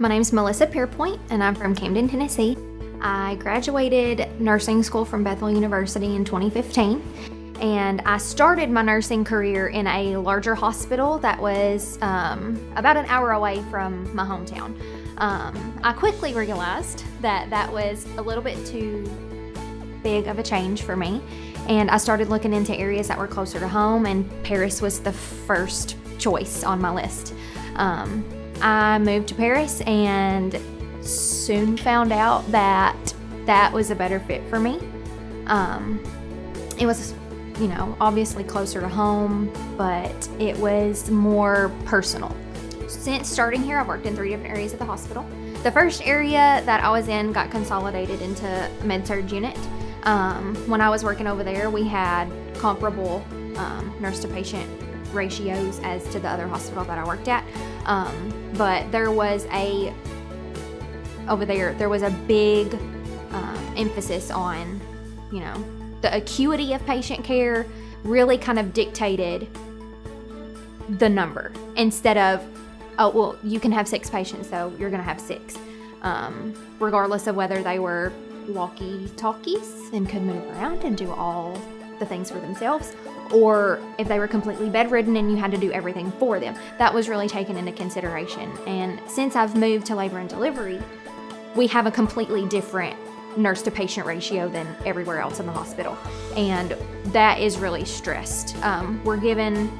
My name's Melissa Pierpoint, and I'm from Camden, Tennessee. I graduated nursing school from Bethel University in 2015, and I started my nursing career in a larger hospital that was about an hour away from my hometown. I quickly realized that that was a little bit too big of a change for me, and I started looking into areas that were closer to home, and Paris was the first choice on my list. I moved to Paris and soon found out that that was a better fit for me. It was, obviously closer to home, but it was more personal. Since starting here, I've worked in 3 different areas of the hospital. The first area that I was in got consolidated into a med-surg unit. When I was working over there, we had comparable nurse-to-patient ratios as to the other hospital that I worked at. But there was a big emphasis on, the acuity of patient care really kind of dictated the number instead of, you can have 6 patients, so you're going to have 6, regardless of whether they were walkie-talkies and could move around and do all the things for themselves, or if they were completely bedridden and you had to do everything for them. That was really taken into consideration. And since I've moved to labor and delivery, we have a completely different nurse-to-patient ratio than everywhere else in the hospital, and that is really stressed. We're given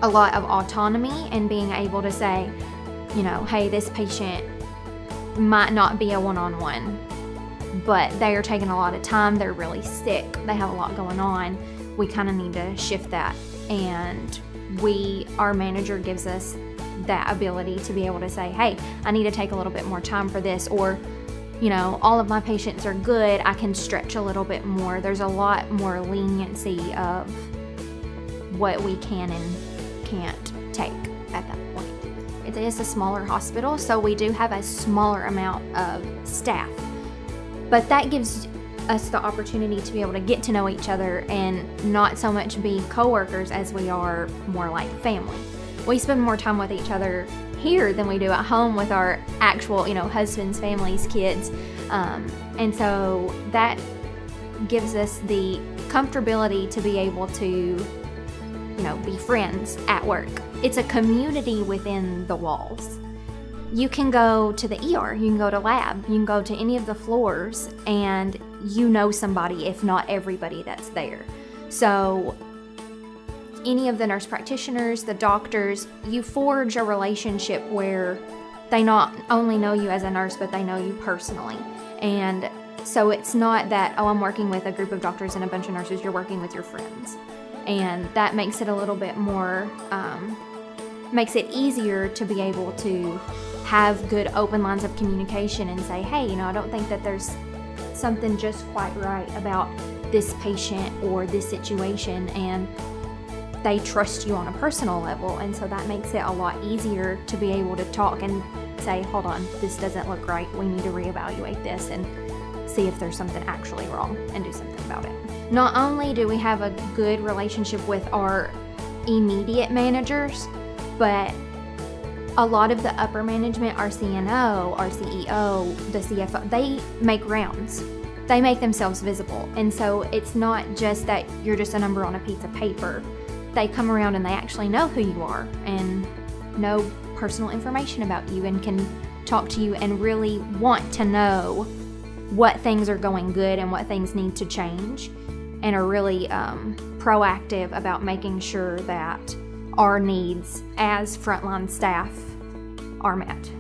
a lot of autonomy and being able to say, hey, this patient might not be a one-on-one, but they are taking a lot of time, they're really sick, they have a lot going on. We kind of need to shift that, and our manager gives us that ability to be able to say, hey, I need to take a little bit more time for this, or all of my patients are good, I can stretch a little bit more. There's a lot more leniency of what we can and can't take at that point. It is a smaller hospital, so we do have a smaller amount of staff, but that gives us the opportunity to be able to get to know each other and not so much be coworkers as we are more like family. We spend more time with each other here than we do at home with our actual, husbands, families, kids. And so that gives us the comfortability to be able to, be friends at work. It's a community within the walls. You can go to the ER, you can go to lab, you can go to any of the floors, and somebody, if not everybody that's there. So any of the nurse practitioners, the doctors, you forge a relationship where they not only know you as a nurse, but they know you personally. And so it's not that, I'm working with a group of doctors and a bunch of nurses, you're working with your friends. And that makes it a little bit more, makes it easier to be able to have good open lines of communication and say, hey, I don't think that there's something just quite right about this patient or this situation, and they trust you on a personal level, and so that makes it a lot easier to be able to talk and say, hold on, this doesn't look right, we need to reevaluate this and see if there's something actually wrong and do something about it. Not only do we have a good relationship with our immediate managers, but a lot of the upper management, our CNO, our CEO, the CFO, they make rounds. They make themselves visible. And so it's not just that you're just a number on a piece of paper. They come around and they actually know who you are and know personal information about you and can talk to you and really want to know what things are going good and what things need to change, and are really proactive about making sure that our needs as frontline staff are met.